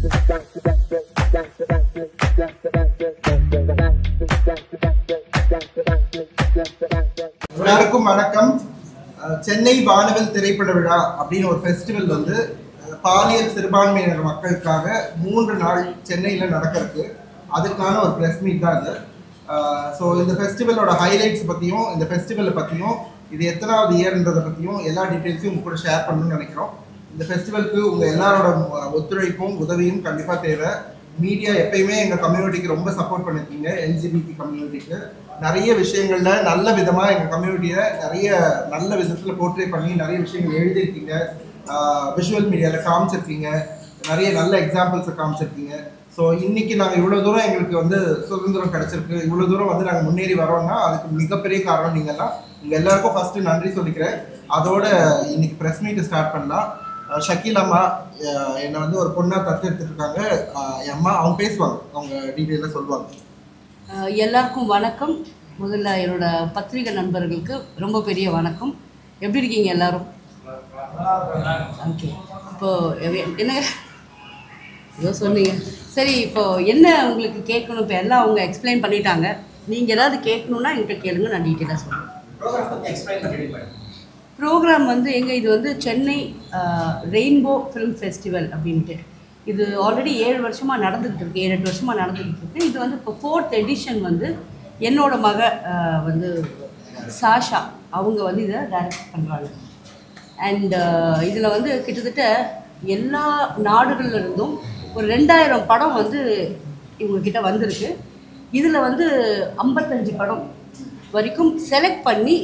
எல்லாருக்கும் வணக்கம். சென்னை வானவில் திரைப்பட விழா அப்படின்னு ஒரு ஃபெஸ்டிவல் வந்து பாலியல் சிறுபான்மையினர் மக்களுக்காக 3 நாள் சென்னையில் நடக்கிறதுக்கு அதுக்கான ஒரு ப்ரெஸ் மீட் தான் இது. ஸோ இந்த ஃபெஸ்டிவலோட ஹைலைட்ஸ் பற்றியும் இந்த ஃபெஸ்டிவலை பற்றியும் இது எத்தனாவது இயர்ன்றதை பற்றியும் எல்லா டீட்டெயில்ஸையும் உங்க கூட ஷேர் பண்ணணும்னு நினைக்கிறோம். இந்த ஃபெஸ்டிவலுக்கு உங்கள் எல்லாரோட ஒத்துழைப்பும் உதவியும் கண்டிப்பாக தேவை. மீடியா எப்பயுமே எங்கள் கம்யூனிட்டிக்கு ரொம்ப சப்போர்ட் பண்ணியிருக்கீங்க. எல்ஜிபிடி கம்யூனிட்டிக்கு நிறைய விஷயங்களில் நல்ல விதமாக எங்கள் கம்யூனிட்டியை நிறைய நல்ல விதத்தில் போர்ட்ரே பண்ணி நிறைய விஷயங்கள் எழுதியிருக்கீங்க. விஷுவல் மீடியாவில் காமிச்சிருக்கீங்க, நிறைய நல்ல எக்ஸாம்பிள்ஸை காமிச்சிருக்கீங்க. ஸோ இன்றைக்கி நாங்கள் இவ்வளோ தூரம் எங்களுக்கு வந்து சுதந்திரம் கிடச்சிருக்கு, இவ்வளோ தூரம் வந்து நாங்கள் முன்னேறி வரோம்னா அதுக்கு மிகப்பெரிய காரணம் நீங்கள்லாம். உங்கள் எல்லாருக்கும் ஃபஸ்ட்டு நன்றி சொல்லிக்கிறேன். அதோட இன்னைக்கு ப்ரெஸ் மீட்டை ஸ்டார்ட் பண்ணலாம். ஷக்கீல் அம்மா என்னை வந்து ஒரு பொண்ணாக தத்து எடுத்துருக்காங்க. அம்மா அவங்க பேசுவாங்க, அவங்க டீட்டெயிலாக சொல்லுவாங்க. எல்லாருக்கும் வணக்கம். முதல்ல என்னோட பத்திரிகை நண்பர்களுக்கு ரொம்ப பெரிய வணக்கம். எப்படி இருக்கீங்க எல்லாரும்? ஓகே, இப்போது என்ன ஏதோ சொன்னீங்க, சரி இப்போது என்ன உங்களுக்கு கேட்கணும்? இப்போ எல்லாம் அவங்க எக்ஸ்பிளைன் பண்ணிட்டாங்க. நீங்கள் ஏதாவது கேட்கணுன்னா என்கிட்ட கேளுங்க, நான் டீட்டெயிலாக சொல்லுவேன். ப்ரோக்ராம் வந்து இது வந்து சென்னை ரெயின்போ ஃபிலிம் ஃபெஸ்டிவல் அப்படின்ட்டு இது ஆல்ரெடி 7 வருஷமாக நடந்துகிட்டு இருக்கு, 7-8 வருஷமாக நடந்துகிட்டு இருக்கு. இது வந்து இப்போ 4th எடிஷன் வந்து என்னோட மக வந்து சாஷா அவங்க வந்து இதை டைரக்ட் பண்ணுறாங்க. அண்ட் இதில் வந்து கிட்டத்தட்ட எல்லா நாடுகள்ல இருந்தும் ஒரு 2000 படம் வந்து இவங்கக்கிட்ட வந்திருக்கு. இதில் வந்து 55 படம் வரைக்கும் செலக்ட் பண்ணி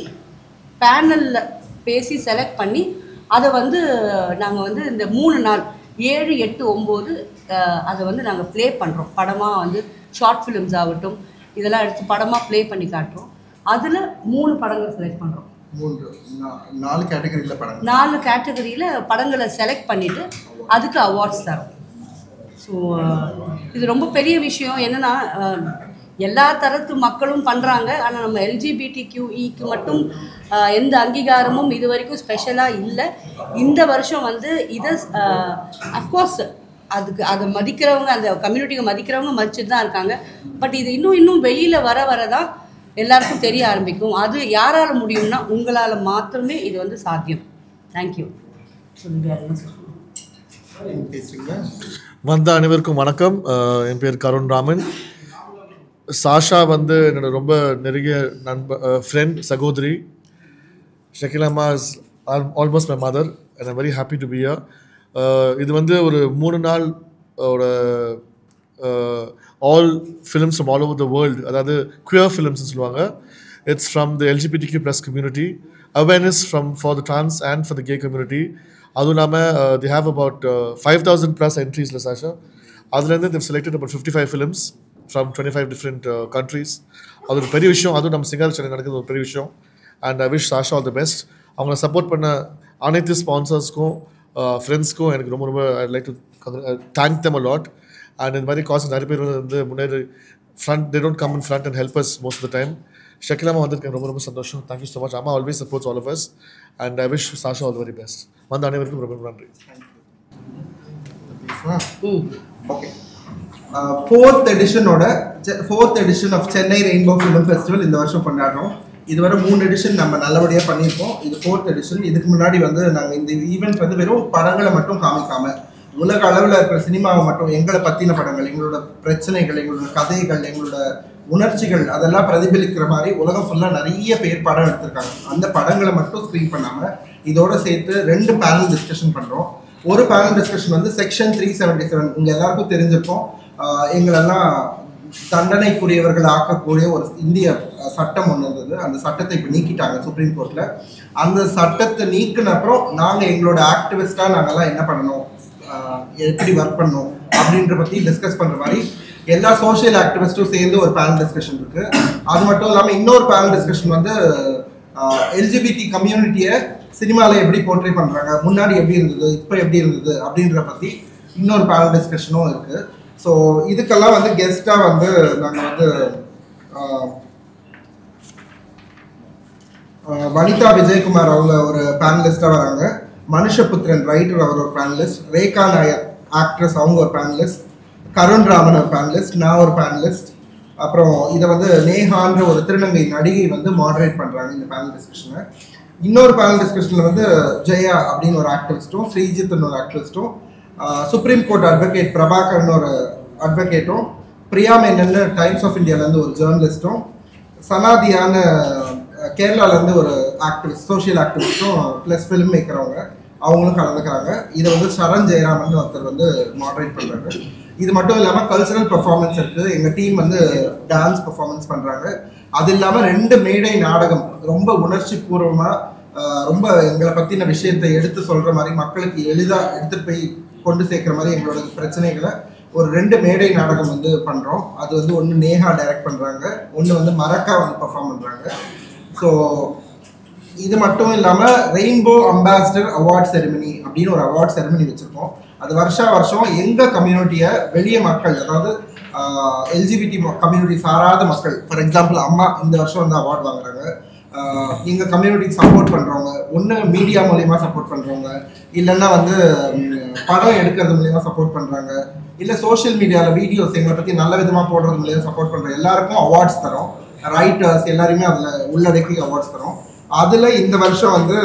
பேனலில் பேசி செலக்ட் பண்ணி அதை வந்து நாங்கள் வந்து இந்த 3 நாள் 7, 8, 9 அதை வந்து நாங்கள் ப்ளே பண்ணுறோம். படமாக வந்து ஷார்ட் ஃபிலிம்ஸ் ஆகட்டும் இதெல்லாம் எடுத்து படமாக ப்ளே பண்ணி காட்டுறோம். அதில் 3 படங்கள் செலக்ட் பண்ணுறோம். 4 கேட்டகரியில் படங்களை செலக்ட் பண்ணிவிட்டு அதுக்கு அவார்ட்ஸ் தரோம். ஸோ இது ரொம்ப பெரிய விஷயம். என்னென்னா எல்லா தரத்து மக்களும் பண்ணுறாங்க, ஆனால் நம்ம LGBTQEக்கு மட்டும் எந்த அங்கீகாரமும் இது வரைக்கும் ஸ்பெஷலாக இல்லை. இந்த வருஷம் வந்து இதை அஃப்கோர்ஸ் அதை மதிக்கிறவங்க, அந்த கம்யூனிட்டியை மதிக்கிறவங்க மதிச்சுட்டு தான் இருக்காங்க. பட் இது இன்னும் வெளியில் வர தான் எல்லாருக்கும் தெரிய ஆரம்பிக்கும். அது யாரால் முடியும்னா உங்களால் மாத்திரமே இது வந்து சாத்தியம். தேங்க்யூ. வந்த அனைவருக்கும் வணக்கம். என் பேர் கருண் ராமன். சாஷா வந்து என்னோட ரொம்ப நெருங்கிய ஃப்ரெண்ட், சகோதரி. ஷக்கீல் அம்மா is almost my mother and I'm very happy to be here. இது வந்து ஒரு 3 நாள் all films from all over the world, அதாவது குயர் ஃபிலிம்ஸ்னு சொல்லுவாங்க. It's from the LGBTQ+ community, awareness for the trans and for the gay community. அதுவும் இல்லாமல் they have about 5,000+ entries Sasha. அதுலேருந்து they've selected about 55 films from 25 different countries. அது ஒரு பெரிய விஷயம். அதுவும் நம்ம சிங்கார சென்னை நடக்கிறது ஒரு பெரிய விஷயம். And I wish Sasha all the best. அவங்களை சப்போர்ட் பண்ண அனைத்து ஸ்பான்சர்ஸ்க்கும் ஃப்ரெண்ட்ஸ்க்கும் எனக்கு ரொம்ப I like to thank them a lot. And இந்த மாதிரி காசு நிறைய பேர் வந்து முன்னேறி they don't come in front and help us most of the time. Shakeel அம்மா வந்திருக்கேன், ரொம்ப சந்தோஷம். Thank you so much. அம்மா always supports all of us and I wish Sasha all the very best. வந்த அனைவருக்கும் ரொம்ப நன்றி. Okay, 4th edition of Chennai rainbow film festival இந்த வருஷம் கொண்டாடுறோம். இதுவரை 3 எடிஷன் நம்ம நல்லபடியாக பண்ணியிருக்கோம். இது 4th எடிஷன். இதுக்கு முன்னாடி வந்து நாங்கள் இந்த ஈவெண்ட் வந்து வெறும் படங்களை மட்டும் காமிக்காமல் உலக அளவில் இருக்கிற சினிமாவை மட்டும், எங்களை பற்றின படங்கள், எங்களோட பிரச்சனைகள், எங்களோட கதைகள், எங்களோட உணர்ச்சிகள் அதெல்லாம் பிரதிபலிக்கிற மாதிரி உலகம் ஃபுல்லாக நிறைய பேர் படம் எடுத்திருக்காங்க. அந்த படங்களை மட்டும் ஸ்க்ரீன் பண்ணாமல் இதோட சேர்த்து 2 பேனல் டிஸ்கஷன் பண்ணுறோம். ஒரு பேனல் டிஸ்கஷன் வந்து செக்ஷன் 377 உங்கள் எல்லாருக்கும் தெரிஞ்சிருக்கும். எங்களெல்லாம் தண்டனைக்குரியவர்கள் ஆக்கக்கூடிய ஒரு இந்திய சட்டம் ஒன்று இருந்தது. அந்த சட்டத்தை இப்போ நீக்கிட்டாங்க சுப்ரீம் கோர்ட்டில். அந்த சட்டத்தை நீக்கின அப்புறம் நாங்கள் எங்களோட ஆக்டிவிஸ்டாக நாங்கள்லாம் என்ன பண்ணணும், எப்படி ஒர்க் பண்ணணும் அப்படின்ற பற்றி டிஸ்கஸ் பண்ணுற மாதிரி எல்லா சோஷியல் ஆக்டிவிஸ்ட்டும் சேர்ந்து ஒரு பேனல் டிஸ்கஷன் இருக்குது. அது மட்டும் இல்லாமல் இன்னொரு பேனல் டிஸ்கஷன் வந்து LGBT கம்யூனிட்டியை சினிமாவில் எப்படி போர்ட்ரே பண்ணுறாங்க, முன்னாடி எப்படி இருந்தது, இப்போ எப்படி இருந்தது அப்படின்ற பற்றி இன்னொரு பேனல் டிஸ்கஷனும் இருக்குது. ஸோ இதுக்கெல்லாம் வந்து கெஸ்ட்டாக வந்து நாங்கள் வந்து வனிதா விஜயகுமார் அவங்க ஒரு பேனலிஸ்டாக வராங்க. மனுஷபுத்திரன் ரைட்டர் அவர் ஒரு பேனலிஸ்ட். ரேகா நாயர் ஆக்ட்ரஸ் அவங்க ஒரு பேனலிஸ்ட், கருண் ராமன் ஒரு பேனலிஸ்ட், நான் ஒரு பேனலிஸ்ட். அப்புறம் இதை வந்து நேஹான்ற ஒரு திருநங்கை நடிகை வந்து மாடரேட் பண்ணுறாங்க இந்த பேனல் டிஸ்கஷனை. இன்னொரு பேனல் டிஸ்கஷனில் வந்து ஜெயா அப்படின்னு ஒரு ஆக்டிவிஸ்ட்டும், ஸ்ரீஜித்னு ஒரு ஆக்டிவிஸ்ட்டும், சுப்ரீம் கோர்ட் அட்வொகேட் பிரபாகர்னு ஒரு அட்வொகேட்டும், பிரியா மேனன் டைம்ஸ் ஆஃப் இந்தியாவிலேருந்து ஒரு ஜேர்னலிஸ்ட்டும், சனாதியான கேரளாலேருந்து ஒரு ஆக்டிவிஸ்ட், சோஷியல் ஆக்டிவிஸ்ட்டும் ப்ளஸ் ஃபிலிம் மேக்கர் அவங்களும் கலந்துக்கிறாங்க. இதை வந்து சரண் ஜெயராமன் ஒருத்தர் வந்து மாடரேட் பண்ணுறாங்க. இது மட்டும் இல்லாமல் கல்ச்சரல் பெர்ஃபார்மன்ஸ் இருக்குது. எங்கள் டீம் வந்து டான்ஸ் பெர்ஃபார்மன்ஸ் பண்ணுறாங்க. அது இல்லாமல் 2 மேடை நாடகம் ரொம்ப உணர்ச்சி பூர்வமாக ரொம்ப எங்களை பற்றின விஷயத்தை எடுத்து சொல்கிற மாதிரி, மக்களுக்கு எளிதாக எடுத்துகிட்டு போய் கொண்டு சேர்க்குற மாதிரி எங்களோட பிரச்சனைகளை ஒரு 2 மேடை நாடகம் வந்து பண்ணுறோம். அது வந்து ஒன்று நேஹா டைரக்ட் பண்ணுறாங்க, ஒன்று வந்து மரக்கா வந்து பெர்ஃபார்ம் பண்ணுறாங்க. ஸோ இது மட்டும் இல்லாமல் ரெயின்போ அம்பாசிடர் அவார்ட் செரிமனி அப்படின்னு ஒரு அவார்ட் செரிமனி வச்சுருக்கோம். அது வருஷம் எங்கள் கம்யூனிட்டியை வெளிய மக்கள், அதாவது எல்ஜிபிடி கம்யூனிட்டி சாராத மக்கள், ஃபார் எக்ஸாம்பிள் அம்மா இந்த வருஷம் வந்து அவார்ட் வாங்குறாங்க. எங்கள் கம்யூனிட்டிக்கு சப்போர்ட் பண்ணுறவங்க, ஒன்று மீடியா மூலயமா சப்போர்ட் பண்ணுறவங்க, இல்லைன்னா வந்து படம் எடுக்கிறது மூலயமா சப்போர்ட் பண்ணுறாங்க, இல்லை சோஷியல் மீடியாவில் வீடியோஸ் எங்களை பற்றி நல்ல விதமாக போடுறது மூலியமாக சப்போர்ட் பண்ணுற எல்லாருக்கும் அவார்ட்ஸ் தரோம். ரைட்டர்ஸ் எல்லாருமே அதில் உள்ளடக்கி அவார்ட்ஸ் தரோம். அதில் இந்த வருஷம் வந்து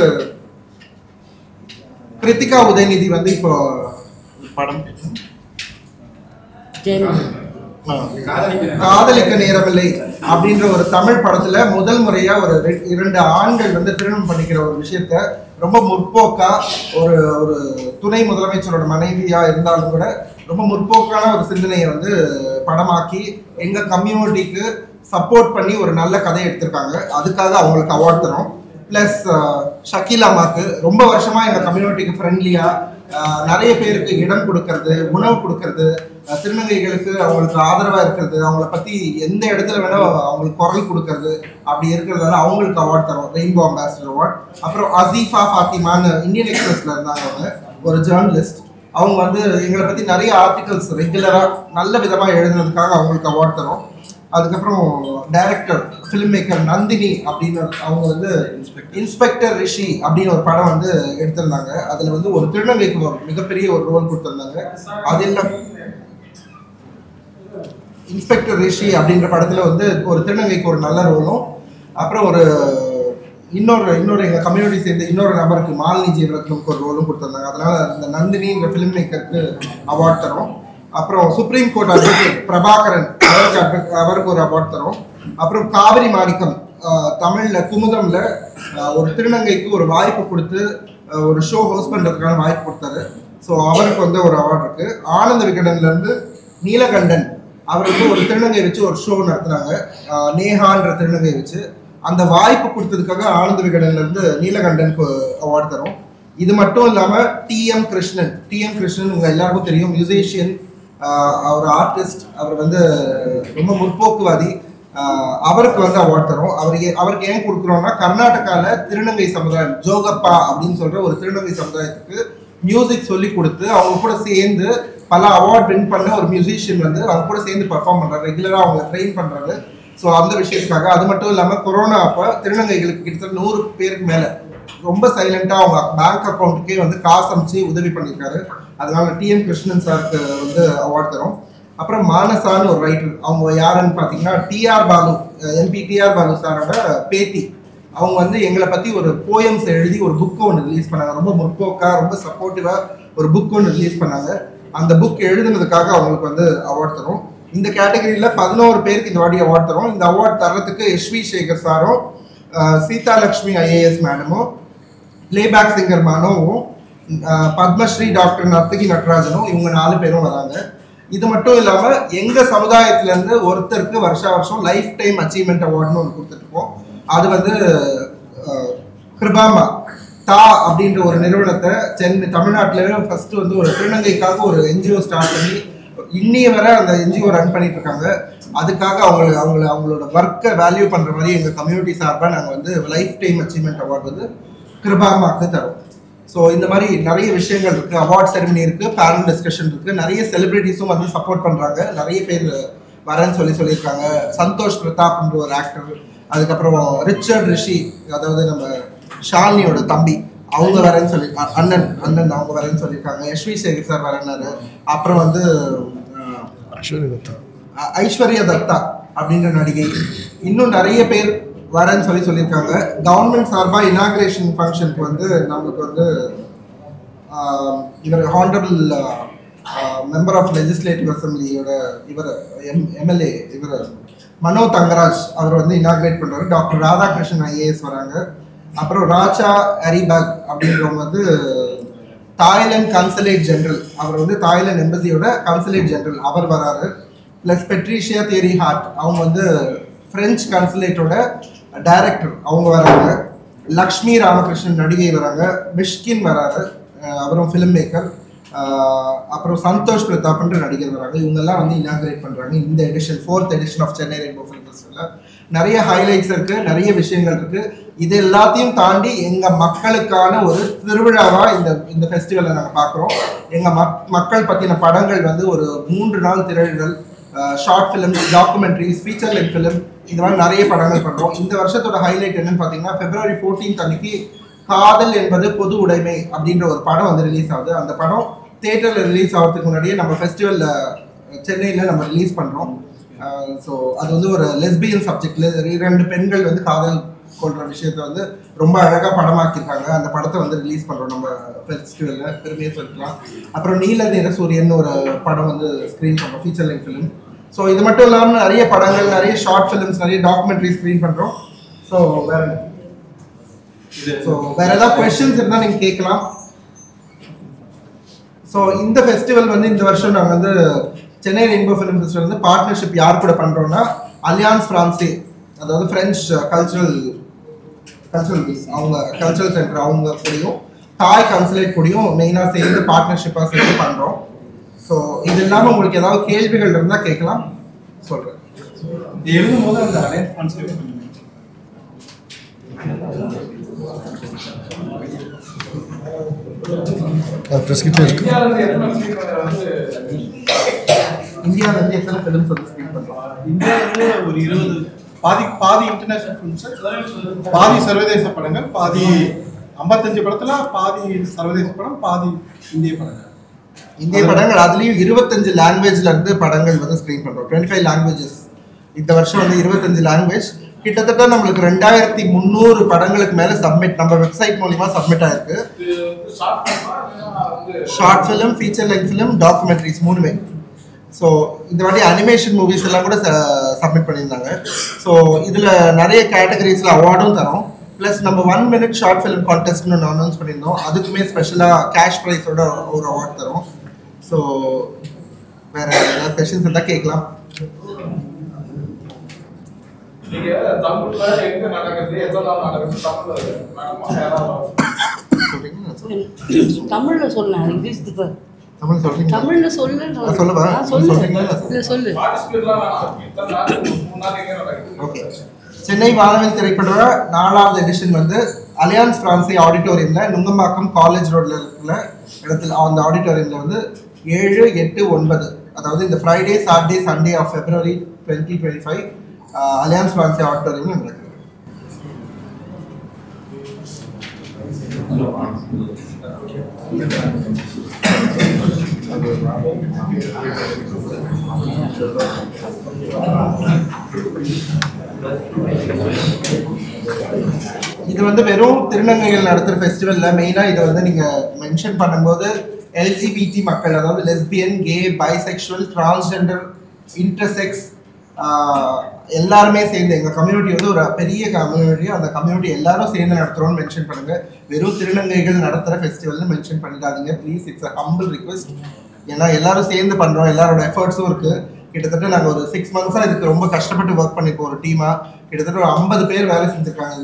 கிருத்திகா உதயநிதி வந்து இப்போ படம் காதலிக்க நேரமில்லை அப்படின்ற ஒரு தமிழ் படத்துல முதல் முறையா ஒரு 2 ஆண்கள் வந்து திருமணம் பண்ணிக்கிற ஒரு விஷயத்த ரொம்ப முற்போக்கா ஒரு துணை முதலமைச்சரோட மனைவியா இருந்தாலும் கூட ரொம்ப முற்போக்கான ஒரு சிந்தனையை வந்து படமாக்கி எங்க கம்யூனிட்டிக்கு சப்போர்ட் பண்ணி ஒரு நல்ல கதையை எடுத்திருக்காங்க. அதுக்காக அவங்களுக்கு அவார்ட் தரோம். ப்ளஸ் ஷக்கீலாமாக்கு ரொம்ப வருஷமா எங்க கம்யூனிட்டிக்கு ஃப்ரெண்ட்லியா நிறைய பேருக்கு இடம் கொடுக்கறது, உணவு கொடுக்கறது, திருநங்கைகளுக்கு அவங்களுக்கு ஆதரவாக இருக்கிறது, அவங்கள பற்றி எந்த இடத்துல வேணால் அவங்களுக்கு குரல் கொடுக்கறது, அப்படி இருக்கிறதால அவங்களுக்கு அவார்ட் தரோம், ரெயின்போ அம்பாசிடர் அவார்ட். அப்புறம் அசீஃபா ஃபாத்திமான்னு இந்தியன் எக்ஸ்பிரஸில் இருந்தாங்க, அவங்க ஒரு ஜேர்னலிஸ்ட். அவங்க வந்து எங்களை பற்றி நிறைய ஆர்டிகல்ஸ் ரெகுலராக நல்ல விதமாக எழுதுனதுக்காக அவங்களுக்கு அவார்ட் தரோம். அதுக்கப்புறம் டைரக்டர் ஃபிலிம் மேக்கர் நந்தினி அப்படின்னு அவங்க வந்து இன்ஸ்பெக்டர் ரிஷி அப்படின்னு ஒரு படம் வந்து எடுத்திருந்தாங்க. அதில் வந்து ஒரு திருநங்கைக்கு ஒரு மிகப்பெரிய ஒரு ரோல் கொடுத்துருந்தாங்க. அது இல்லை, இன்ஸ்பெக்டர் ரிஷி அப்படின்ற படத்தில் வந்து ஒரு திருநங்கைக்கு ஒரு நல்ல ரோலும், அப்புறம் ஒரு இன்னொரு எங்கள் கம்யூனிட்டி சேர்ந்து இன்னொரு நபருக்கு மாலினி ஜீவரத்னம்க்கு ஒரு ரோலும் கொடுத்துருந்தாங்க. அதனால இந்த நந்தினிங்கிற ஃபிலிம் மேக்கருக்கு அவார்ட் தரோம். அப்புறம் சுப்ரீம் கோர்ட் அட்வொகேட் பிரபாகரன் அவருக்கு ஒரு அவார்ட் தரோம். அப்புறம் காவிரி மாணிக்கம் தமிழில் குமுதம்ல ஒரு திருநங்கைக்கு ஒரு வாய்ப்பு கொடுத்து ஒரு ஷோ ஹோஸ்ட் பண்ணுறதுக்கான வாய்ப்பு கொடுத்தாரு. ஸோ அவருக்கு வந்து ஒரு அவார்ட் இருக்கு. ஆனந்த விகடன்லேருந்து நீலகண்டன் அவருக்கு ஒரு திருநங்கை வச்சு ஒரு ஷோ நடத்துனாங்க, நேஹான்ற திருநங்கை வச்சு. அந்த வாய்ப்பு கொடுத்ததுக்காக ஆனந்த விகடன்லேருந்து நீலகண்டனுக்கு அவார்ட் தரோம். இது மட்டும் இல்லாமல் டிஎம் கிருஷ்ணன் உங்கள் எல்லாருக்கும் தெரியும், மியூசிஷியன், அவர் ஆர்டிஸ்ட், அவர் வந்து ரொம்ப முற்போக்குவாதி, அவருக்கு வந்து அவார்ட் தரோம். அவருக்கு ஏன் கொடுக்குறோம்னா, கர்நாடகாவில் திருநங்கை சமுதாயம் ஜோகப்பா அப்படின்னு சொல்கிற ஒரு திருநங்கை சமுதாயத்துக்கு மியூசிக் சொல்லி கொடுத்து அவங்க கூட சேர்ந்து பல அவார்ட் வின் பண்ண ஒரு மியூசிஷியன் வந்து அவங்க கூட சேர்ந்து பர்ஃபார்ம் பண்ணுறாரு, ரெகுலராக அவங்க ட்ரெயின் பண்ணுறாரு. ஸோ அந்த விஷயத்துக்காக. அது மட்டும் இல்லாமல் கொரோனா அப்போ திருநங்கைகளுக்கு கிட்டத்தட்ட 100 பேருக்கு மேலே ரொம்ப சைலண்டாக அவங்க பேங்க் அக்கௌண்ட்டுக்கே வந்து காசு அனுப்பிச்சு உதவி பண்ணியிருக்காரு. அதனால டிஎம் கிருஷ்ணன் சாருக்கு வந்து அவார்ட் தரோம். அப்புறம் மானசான்னு ஒரு ரைட்டர், அவங்க யாருன்னு பார்த்தீங்கன்னா TR Balu, MP TR Balu சாரோட பேத்தி. அவங்க வந்து எங்களை பற்றி ஒரு போயம்ஸ் எழுதி ஒரு புக்கு ஒன்று ரிலீஸ் பண்ணாங்க. ரொம்ப முற்போக்காக ரொம்ப சப்போர்ட்டிவாக ஒரு புக் ஒன்று ரிலீஸ் பண்ணாங்க. அந்த புக் எழுதுனதுக்காக அவங்களுக்கு வந்து அவார்ட் தரும். இந்த கேட்டகரியில் 11 பேருக்கு இந்த வாட்டி அவார்ட் தரும். இந்த அவார்ட் தர்றதுக்கு எஸ்வி சேகர் சாரும், சீதா லக்ஷ்மி ஐஏஎஸ் மேடமும், பிளேபேக் சிங்கர் மனோவும், பத்மஸ்ரீ டாக்டர் நர்த்தகி நடராஜனும், இவங்க 4 பேரும் வராங்க. இது மட்டும் இல்லாமல் எங்கள் சமுதாயத்திலேருந்து ஒருத்தருக்கு வருஷம் லைஃப் டைம் அச்சீவ்மெண்ட் அவார்டுன்னு ஒன்று கொடுத்துட்ருக்கோம். அது வந்து கிருபாமா தா அப்படின்ற ஒரு நிறுவனத்தை தமிழ்நாட்டிலே ஃபர்ஸ்ட் வந்து ஒரு திருநங்கைக்காக ஒரு என்ஜிஓ ஸ்டார்ட் பண்ணி இன்னைய வரை அந்த என்ஜிஓ ரன் பண்ணிட்டு இருக்காங்க. அதுக்காக அவங்களோட ஒர்க்கை வேல்யூ பண்ணுற மாதிரி எங்கள் கம்யூனிட்டி சார்பாக நாங்கள் வந்து லைஃப் டைம் அச்சீவ்மெண்ட் அவார்டு வந்து கிருபாமாக்கு தரோம். ஸோ இந்த மாதிரி நிறைய விஷயங்கள் இருக்குது. அவார்ட் செரிமனி இருக்குது, பேரண்ட் டிஸ்கஷன் இருக்குது, நிறைய செலிபிரிட்டிஸும் வந்து சப்போர்ட் பண்ணுறாங்க. நிறைய பேர் வரேன்னு சொல்லியிருக்காங்க. சந்தோஷ் பிரதாப்ன்ற ஒரு ஆக்டர், அதுக்கப்புறம் ரிச்சர்ட் ரிஷி, அதாவது நம்ம ஷாலினியோட தம்பி, அவங்க வரேன்னு சொல்லி அண்ணன் அவங்க வரேன்னு சொல்லியிருக்காங்க. எஸ்வி சேகர் சார் வரேன்னாரு. அப்புறம் வந்து ஐஸ்வர்யா தத்தா அப்படின்ற நடிகை, இன்னும் நிறைய பேர் வரேன்னு சொல்லியிருக்காங்க. கவர்மெண்ட் சார்பாக இனாகிரேஷன் ஃபங்க்ஷனுக்கு வந்து நம்மளுக்கு வந்து இவர் ஹானரபிள் மெம்பர் ஆஃப் லெஜிஸ்லேட்டிவ் அசம்பிளியோட எம்எல்ஏ இவர் மனோ தங்கராஜ் அவர் வந்து இனாகிரேட் பண்ணுறாரு. டாக்டர் ராதாகிருஷ்ணன் ஐஏஎஸ் வராங்க. அப்புறம் ராச்சா அரிபாக் அப்படின்றவங்க வந்து தாய்லாந்து கன்சுலேட் ஜெனரல், அவர் வந்து தாய்லாந்து எம்பசியோட கன்சுலேட் ஜெனரல் அவர் வராரு. ப்ளஸ் பெட்ரிஷியா தியரி ஹார்ட் அவங்க வந்து ஃப்ரெஞ்ச் கன்சுலேட்டோட டைரக்டர் அவங்க வராங்க. லக்ஷ்மி ராமகிருஷ்ணன் நடிகை வராங்க. மிஷ்கின் வராரு, அவரும் ஃபிலிம் மேக்கர். அப்புறம் சந்தோஷ் பிரதாப்ன்ற நடிகர் வராங்க. இவங்கெல்லாம் வந்து இனாகிரேட் பண்ணுறாங்க இந்த edition, 4th edition of Chennai rainbow film ஃபெஸ்டிவலில். நிறைய ஹைலைட்ஸ் இருக்குது, நிறைய விஷயங்கள் இருக்குது. இது எல்லாத்தையும் தாண்டி எங்கள் மக்களுக்கான ஒரு திருவிழாவாக இந்த ஃபெஸ்டிவலை நாங்கள் பார்க்குறோம். எங்கள் மக்கள் பற்றின படங்கள் வந்து ஒரு 3 நாள் திரையிடல், short film, documentaries, feature length film, இந்த மாதிரி நிறைய படங்கள் பண்ணுறோம். இந்த வருஷத்தோட ஹைலைட் என்னன்னு பார்த்தீங்கன்னா, February 14th அன்னைக்கு காதல் என்பது பொது உடைமை அப்படின்ற ஒரு படம் வந்து ரிலீஸ் ஆகுது. அந்த படம் தியேட்டரில் ரிலீஸ் ஆகிறதுக்கு முன்னாடியே நம்ம ஃபெஸ்டிவலில் சென்னையில் நம்ம ரிலீஸ் பண்ணுறோம். ஸோ அது வந்து ஒரு லெஸ்பியன் சப்ஜெக்டில் 2 பெண்கள் வந்து காதல் கொள்கிற விஷயத்த வந்து ரொம்ப அழகாக படமாக்கியிருக்காங்க. அந்த படத்தை வந்து ரிலீஸ் பண்ணுறோம் நம்ம ஃபெஸ்டிவலில், பெருமையாக சொல்லிக்கலாம். அப்புறம் நீல நிற சூரியன் ஒரு படம் வந்து ஸ்க்ரீன் பண்ணுறோம், ஃபீச்சர் லென்த் ஃபிலிம். ஸோ இது மட்டும் இல்லாமல் நிறைய படங்கள், நிறைய ஷார்ட் ஃபிலிம்ஸ், நிறைய டாக்குமெண்ட்ரி ஸ்க்ரீன் பண்ணுறோம். ஸோ வேற ஏதாவது கொஸ்டின்ஸ் இருந்தால் நீங்கள் கேட்கலாம். ஸோ இந்த ஃபெஸ்டிவல் வந்து இந்த வருஷம் நாங்கள் வந்து சென்னை ரெயின்போ ஃபிலிம் ஃபெஸ்டிவல் வந்து பார்ட்னர்ஷிப் யார் கூட பண்ணுறோன்னா, அலியான்ஸ் ஃப்ரான்ஸே, அதாவது ஃப்ரெஞ்ச் கல்ச்சுரல் அவங்க கல்ச்சுரல் சென்டர் அவங்க கூடயும் தாய் கன்சுலேட் கூடயும் மெயினாக சேர்ந்து பார்ட்னர்ஷிப்பாக சேர்ந்து பண்ணுறோம். ஸோ இது இல்லாமல் உங்களுக்கு ஏதாவது கேள்விகள் இருந்தால் கேட்கலாம், சொல்கிறேன். எழுதும் போது அந்த அலையன்ஸ் ஃப்ரான்ஸே இந்தியாவிலேருந்து எத்தனை ஃபிலிம்ஸ் வந்து ஸ்க்ரீன் பண்ணுறோம்? இந்தியாவிலே ஒரு 20 பாதி இன்டர்நேஷனல் ஃபிலிம்ஸ், பாதி சர்வதேச படங்கள், பாதி 55 படத்துல பாதி சர்வதேச படம், பாதி இந்திய படங்கள். இந்திய படங்கள் அதுலேயும் 25 லாங்குவேஜ்ல இருந்து படங்கள் வந்து ஸ்க்ரீன் பண்ணுறோம். 25 லாங்குவேஜஸ். இந்த வருஷம் வந்து 25 லாங்குவேஜ். கிட்டத்தட்ட நம்மளுக்கு 2300 படங்களுக்கு மேலே சப்மிட் நம்ம வெப்சைட் மூலிமா சப்மிட் ஆயிருக்கு. Short film, feature length film, documentaries 3மே. ஸோ இந்த வாட்டி அனிமேஷன் மூவிஸ் எல்லாம் கூட சப்மிட் பண்ணியிருந்தாங்க. ஸோ இதில் நிறைய கேட்டகரிஸில் அவார்டும் தரோம். ப்ளஸ் நம்ம 1 minute ஷார்ட் ஃபிலிம் கான்டெஸ்ட்னு ஒன்று அனௌன்ஸ் பண்ணியிருந்தோம். அதுக்குமே ஸ்பெஷலாக கேஷ் ப்ரைஸோட ஒரு அவார்ட் தரோம். ஸோ வேறு ஏதாவது கொஸ்டின்ஸ் இருந்தால் கேட்கலாம். தமிழ்ல சொன்னேன், இங்கிலீஷ் தமிழ் சொல்றீங்க? தமிழ்ல சொல்லு. சொல்லவா? சொல்லு. ஓகே. சென்னை வானவில் திரைப்பட 4வது எடிஷன் வந்து அலியான்ஸ் ஃப்ரான்ஸே ஆடிட்டோரியம்ல, நுங்கம்பாக்கம் காலேஜ் ரோட்ல இருக்கிற இடத்துல, அந்த ஆடிட்டோரியம்ல வந்து 7, 8, 9, அதாவது இந்த Friday, Saturday, Sunday of February 2025 Alliance Francaise ஆடிட்டோரியம்ல நடக்குது. இது வந்து வெறும் திருநங்கைகள் நடத்துகிற ஃபெஸ்டிவல்ல மெயினாக இதை வந்து நீங்கள் மென்ஷன் பண்ணும்போது LGBT மக்கள், அதாவது lesbian, K, bisexual, transgender, intersex எல்லாருமே சேர்ந்து எங்கள் கம்யூனிட்டி வந்து ஒரு பெரிய கம்யூனிட்டி. அந்த கம்யூனிட்டி எல்லாரும் சேர்ந்து நடத்துகிறோன்னு மென்ஷன் பண்ணுங்கள். வெறும் திருநங்கைகள் நடத்துகிற ஃபெஸ்டிவல்னு மென்ஷன் பண்ணிடாதீங்க please. It's a humble request. ஏன்னா எல்லாரும் சேர்ந்து பண்ணுறோம், எல்லாரோட எஃபர்ட்ஸும் இருக்குது. கிட்டத்தட்ட நாங்கள் ஒரு 6 months இதுக்கு ரொம்ப கஷ்டப்பட்டு ஒர்க் பண்ணிப்போம். ஒரு டீமாக கிட்டத்தட்ட ஒரு 50 பேர் வேலை செஞ்சுருக்காங்க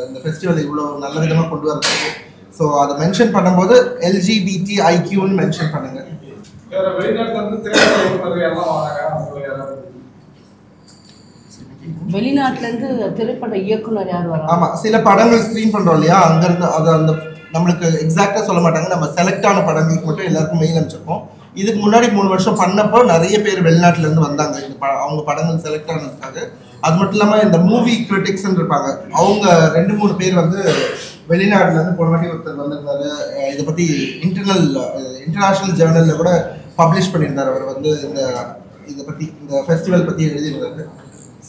இந்த ஃபெஸ்டிவல் இவ்வளோ நல்ல விதமாக கொண்டு வரதுக்கு. ஸோ அதை மென்ஷன் பண்ணும்போது LGBTIQன்னு மென்ஷன் பண்ணுங்க. வெளிநாட்டிலேருந்து திரைப்பட இயக்குனர் யார் வராங்க? ஆமாம், சில படங்கள் ஸ்க்ரீன் பண்ணுறோம் இல்லையா, அங்கேருந்து அது அந்த நம்மளுக்கு எக்ஸாக்டாக சொல்ல மாட்டாங்க. நம்ம செலக்ட் ஆன படங்களுக்கு மட்டும் எல்லாருக்கும் மெயில் அனுப்பிச்சிருக்கோம். இதுக்கு முன்னாடி 3 வருஷம் பண்ணப்போ நிறைய பேர் வெளிநாட்டிலேருந்து வந்தாங்க அவங்க படங்கள் செலக்ட் ஆனதுக்காக. அது மட்டும் இல்லாமல் இந்த மூவி கிரிட்டிக்ஸ்ன்னு இருப்பாங்க, அவங்க 2-3 பேர் வந்து வெளிநாட்டுல இருந்து போன வாட்டி ஒருத்தர் வந்திருந்தாரு. இதை பத்தி இன்டர்நேஷனல் ஜேர்னல்ல கூட பப்ளிஷ் பண்ணியிருந்தார். அவர் வந்து இதை பத்தி இந்த ஃபெஸ்டிவல் பத்தி எழுதியிருந்தாரு.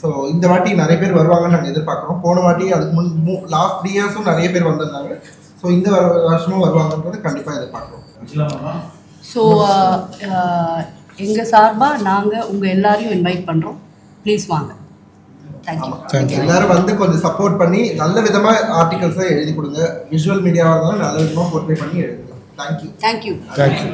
ஸோ இந்த வாட்டி நிறைய பேர் வருவாங்கன்னு நாங்கள் எதிர்பார்க்குறோம். போன வாட்டி அதுக்கு லாஸ்ட் 3 இயர்ஸும் நிறைய பேர் வந்திருந்தாங்க. ஸோ இந்த வருஷமும் வருவாங்கன்றது கண்டிப்பாக எதிர்பார்க்குறோம். ஸோ எங்கள் சார்பாக நாங்கள் உங்கள் எல்லாரையும் இன்வைட் பண்ணுறோம். ப்ளீஸ் வாங்க. தேங்க்யூ. எல்லாரும் வந்து கொஞ்சம் சப்போர்ட் பண்ணி நல்ல விதமாக ஆர்டிகல்ஸை எழுதி கொடுங்க. விஷுவல் மீடியாவாக இருந்தாலும் நல்ல விதமாக போர்ட்ரே பண்ணி எழுதுங்க. தேங்க்யூ. தேங்க்யூ. தேங்க்யூ.